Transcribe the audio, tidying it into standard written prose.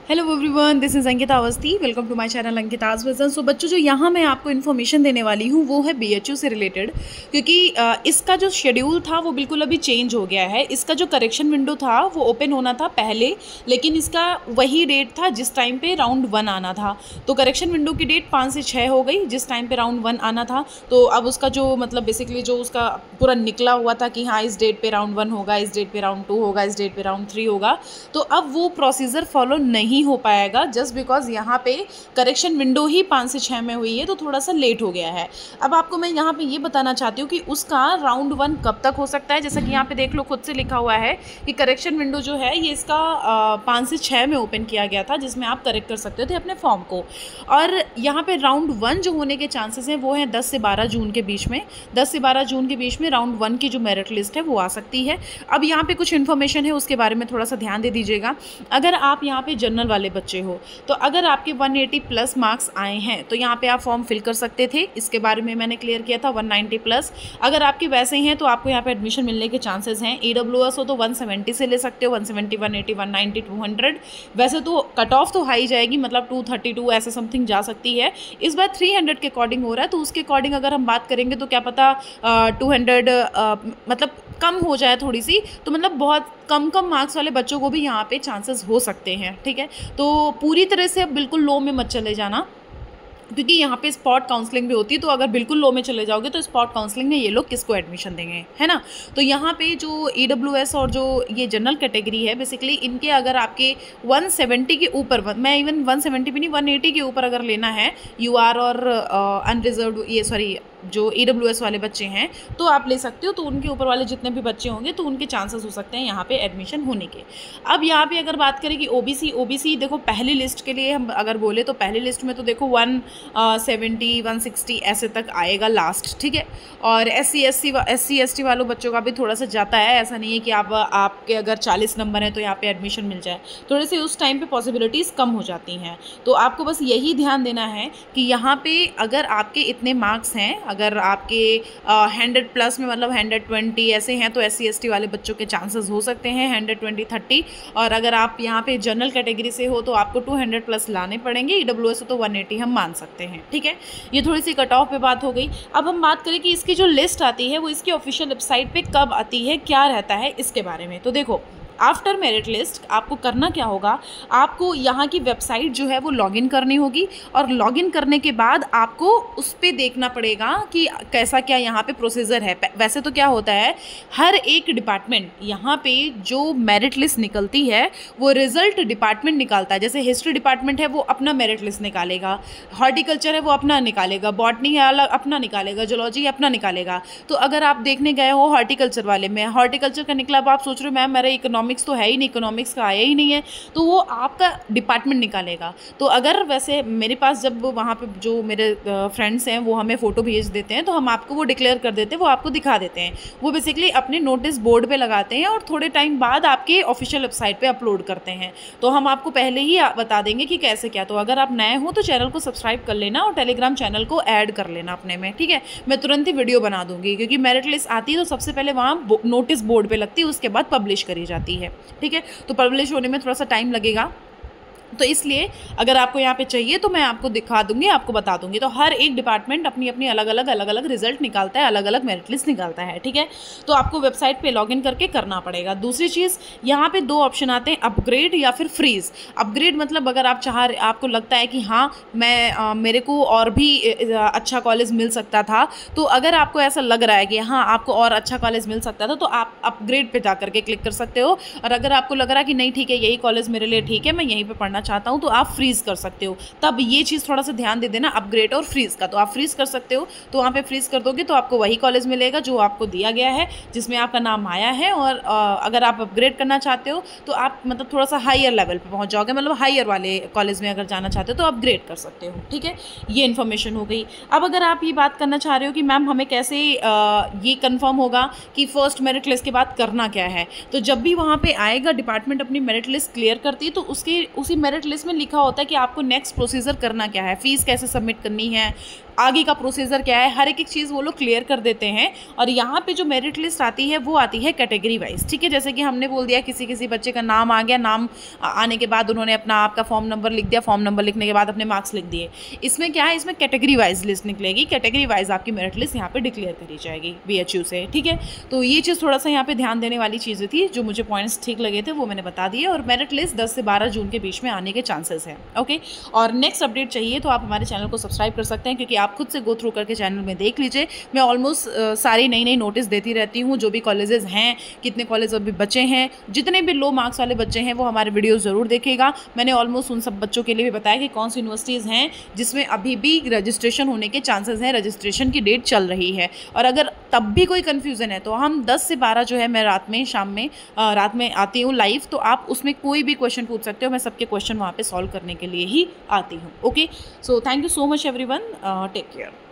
Hello everyone, this is Ankita Awasthi. Welcome to my channel Ankita's vision. So बच्चों, जो यहाँ मैं आपको इन्फॉर्मेशन देने वाली हूँ वो है बीएचयू से रिलेटेड, क्योंकि इसका जो शेड्यूल था वो बिल्कुल अभी चेंज हो गया है। इसका जो करेक्शन विंडो था वो ओपन होना था पहले, लेकिन इसका वही डेट था जिस टाइम पे राउंड 1 आना था। तो करेक्शन विंडो की डेट 5 से 6 हो गई जिस टाइम पे राउंड 1 आना था। तो अब उसका जो मतलब बेसिकली जो उसका पूरा निकला हुआ था कि हाँ इस डेट पे राउंड 1 होगा, इस डेट पे राउंड 2 होगा, इस डेट पे राउंड 3 होगा, तो अब वो प्रोसीजर फॉलो नहीं हो पाएगा जस्ट बिकॉज यहाँ पे करेक्शन विंडो ही 5 से 6 में हुई है, तो थोड़ा सा लेट हो गया है। अब आपको मैं यहाँ पे ये बताना चाहती हूँ कि उसका राउंड 1 कब तक हो सकता है। जैसा कि यहाँ पे देख लो, खुद से लिखा हुआ है कि करेक्शन विंडो जो है ये इसका 5 से 6 में ओपन किया गया था, जिसमें आप करेक्ट कर सकते थे अपने फॉर्म को। और यहाँ पे राउंड 1 जो होने के चांसेस हैं वो हैं 10 से 12 जून के बीच में। 10 से 12 जून के बीच में राउंड 1 की जो मेरिट लिस्ट है वो आ सकती है। अब यहाँ पे कुछ इन्फॉर्मेशन है, उसके बारे में थोड़ा सा ध्यान दे दीजिएगा। अगर आप यहाँ पे जनरल वाले बच्चे हो तो अगर आपके 180 प्लस मार्क्स आए हैं तो यहाँ पे आप फॉर्म फिल कर सकते थे। इसके बारे में मैंने क्लियर किया था। 190 प्लस अगर आपके वैसे ही हैं तो आपको यहाँ पे एडमिशन मिलने के चांसेस हैं। EWS हो तो 170 से ले सकते हो, 170, 180, 190, 200। वैसे तो कट ऑफ तो हाई जाएगी, मतलब 232 ऐसे समथिंग जा सकती है। इस बार 300 के अकॉर्डिंग हो रहा है, तो उसके अकॉर्डिंग अगर हम बात करेंगे तो क्या पता 200 मतलब कम हो जाए थोड़ी सी, तो मतलब बहुत कम मार्क्स वाले बच्चों को भी यहाँ पे चांसेस हो सकते हैं। ठीक है, तो पूरी तरह से बिल्कुल लो में मत चले जाना, क्योंकि यहाँ पे स्पॉट काउंसलिंग भी होती है। तो अगर बिल्कुल लो में चले जाओगे तो स्पॉट काउंसलिंग में ये लोग किसको एडमिशन देंगे, है ना। तो यहाँ पे जो EWS और जो ये जनरल कैटेगरी है, बेसिकली इनके अगर आपके 170 के ऊपर, मैं इवन 170 भी नहीं 180 के ऊपर अगर लेना है UR और अनरिजर्व ये सॉरी जो EWS वाले बच्चे हैं तो आप ले सकते हो। तो उनके ऊपर वाले जितने भी बच्चे होंगे तो उनके चांसेस हो सकते हैं यहाँ पे एडमिशन होने के। अब यहाँ पे अगर बात करें कि OBC देखो, पहली लिस्ट के लिए हम अगर बोले तो पहली लिस्ट में तो देखो 170 160 ऐसे तक आएगा लास्ट। ठीक है, और SC ST वालों बच्चों का भी थोड़ा सा जाता है। ऐसा नहीं है कि आपके अगर 40 नंबर हैं तो यहाँ पे एडमिशन मिल जाए, थोड़े से उस टाइम पे पॉसिबिलिटीज़ कम हो जाती हैं। तो आपको बस यही ध्यान देना है कि यहाँ पे अगर आपके इतने मार्क्स हैं, अगर आपके 100 प्लस में मतलब 120 ऐसे हैं तो SC ST वाले बच्चों के चांसेस हो सकते हैं 120 30। और अगर आप यहाँ पे जनरल कैटेगरी से हो तो आपको 200 प्लस लाने पड़ेंगे। EWS तो 180 हम मान सकते हैं। ठीक है, ये थोड़ी सी कट ऑफ पे बात हो गई। अब हम बात करें कि इसकी जो लिस्ट आती है वो इसकी ऑफिशियल वेबसाइट पे कब आती है, क्या रहता है इसके बारे में। तो देखो, आफ्टर मेरिट लिस्ट आपको करना क्या होगा, आपको यहाँ की वेबसाइट जो है वो लॉगिन करनी होगी, और लॉगिन करने के बाद आपको उस पर देखना पड़ेगा कि कैसा क्या यहाँ पे प्रोसीजर है। वैसे तो क्या होता है, हर एक डिपार्टमेंट यहाँ पे जो मेरिट लिस्ट निकलती है वो रिजल्ट डिपार्टमेंट निकालता है। जैसे हिस्ट्री डिपार्टमेंट है वो अपना मेरिट लिस्ट निकालेगा, हॉर्टिकल्चर है वो अपना निकालेगा, बॉटनी है अलग अपना निकालेगा, जूलॉजी अपना निकालेगा। तो अगर आप देखने गए हो हॉर्टिकल्चर वाले में, हॉर्टिकल्चर का निकला, अब आप सोच रहे हो मैम मेरा इकोनॉमिक्स तो है ही नहीं, इकोनॉमिक्स का आया ही नहीं है, तो वो आपका डिपार्टमेंट निकालेगा। तो अगर वैसे मेरे पास जब वहाँ पे जो मेरे फ्रेंड्स हैं वो हमें फ़ोटो भेज देते हैं तो हम आपको वो डिक्लेयर कर देते हैं, वो आपको दिखा देते हैं। वो बेसिकली अपने नोटिस बोर्ड पे लगाते हैं और थोड़े टाइम बाद आपके ऑफिशियल वेबसाइट पे अपलोड करते हैं। तो हम आपको पहले ही बता देंगे कि कैसे क्या। तो अगर आप नए हो तो चैनल को सब्सक्राइब कर लेना और टेलीग्राम चैनल को ऐड कर लेना अपने में। ठीक है, मैं तुरंत ही वीडियो बना दूंगी, क्योंकि मेरिट लिस्ट आती है तो सबसे पहले वहाँ नोटिस बोर्ड पर लगती है, उसके बाद पब्लिश करी जाती है। ठीक है, तो पब्लिश होने में थोड़ा सा टाइम लगेगा, तो इसलिए अगर आपको यहाँ पे चाहिए तो मैं आपको दिखा दूंगी, आपको बता दूंगी। तो हर एक डिपार्टमेंट अपनी अपनी अलग अलग रिजल्ट निकालता है, अलग अलग मेरिट लिस्ट निकालता है। ठीक है, तो आपको वेबसाइट पे लॉगिन करके करना पड़ेगा। दूसरी चीज़, यहाँ पे 2 ऑप्शन आते हैं, अपग्रेड या फिर फ्रीज़। अपग्रेड मतलब अगर आप आपको लगता है कि हाँ मैं मेरे को और भी अच्छा कॉलेज मिल सकता था, तो अगर आपको ऐसा लग रहा है कि हाँ आपको और अच्छा कॉलेज मिल सकता था तो आप अपग्रेड पे जा करके क्लिक कर सकते हो। और अगर आपको लग रहा है कि नहीं ठीक है यही कॉलेज मेरे लिए ठीक है, मैं यहीं पर पढ़ना चाहता हूं, तो आप फ्रीज कर सकते हो। तब ये चीज़ थोड़ा सा ध्यान दे देना, अपग्रेड और फ्रीज का। तो आप फ्रीज कर सकते हो, तो वहाँ पे फ्रीज कर दोगे तो आपको वही कॉलेज मिलेगा जो आपको दिया गया है, जिसमें आपका नाम आया है। और अगर आप अपग्रेड करना चाहते हो तो आप मतलब थोड़ा सा हायर लेवल पे पहुँच जाओगे, मतलब हायर वाले कॉलेज में अगर जाना चाहते हो तो अपग्रेड कर सकते हो। ठीक है, ये इन्फॉर्मेशन हो गई। अब अगर आप ये बात करना चाह रहे हो कि मैम हमें कैसे ये कन्फर्म होगा कि फर्स्ट मेरिट लिस्ट के बाद करना क्या है, तो जब भी वहाँ पे आएगा डिपार्टमेंट अपनी मेरिट लिस्ट क्लियर करती है तो उसके उसी मेरिट लिस्ट में लिखा होता है कि आपको नेक्स्ट प्रोसीजर करना क्या है, फीस कैसे सबमिट करनी है, आगे का प्रोसीजर क्या है, हर एक चीज़ वो लोग क्लियर कर देते हैं। और यहाँ पे जो मेरिट लिस्ट आती है वो आती है कैटेगरी वाइज, ठीक है। जैसे कि हमने बोल दिया किसी बच्चे का नाम आ गया, नाम आने के बाद उन्होंने अपना आपका फॉर्म नंबर लिख दिया, फॉर्म नंबर लिखने के बाद अपने मार्क्स लिख दिए। इसमें क्या है, इसमें कैटेगरी वाइज लिस्ट निकलेगी, कैटेगरी वाइज आपकी मेरिट लिस्ट यहाँ पे डिक्लेयर करी जाएगी BHU से, ठीक है। तो ये चीज़ थोड़ा सा यहाँ पे ध्यान देने वाली चीज़ें थी, जो मुझे पॉइंट्स ठीक लगे थे वो मैंने बता दिए। और मेरिट लिस्ट 10 से 12 जून के बीच में आने के चांसेस हैं, ओके। और नेक्स्ट अपडेट चाहिए तो आप हमारे चैनल को सब्सक्राइब कर सकते हैं, क्योंकि आप खुद से गो थ्रू करके चैनल में देख लीजिए। मैं ऑलमोस्ट सारी नई नोटिस देती रहती हूँ, जो भी कॉलेजेस हैं, कितने कॉलेज अभी बचे हैं, जितने भी लो मार्क्स वाले बच्चे हैं वो हमारे वीडियो ज़रूर देखेगा। मैंने ऑलमोस्ट उन सब बच्चों के लिए भी बताया कि कौन सी यूनिवर्सिटीज़ हैं जिसमें अभी भी रजिस्ट्रेशन होने के चांसेस हैं, रजिस्ट्रेशन की डेट चल रही है। और अगर तब भी कोई कन्फ्यूज़न है तो हम 10 से 12 जो है, मैं रात में आती हूँ लाइव, तो आप उसमें कोई भी क्वेश्चन पूछ सकते हो, मैं सबके क्वेश्चन वहाँ पे सॉल्व करने के लिए ही आती हूँ, okay. So thank you so much everyone, take care.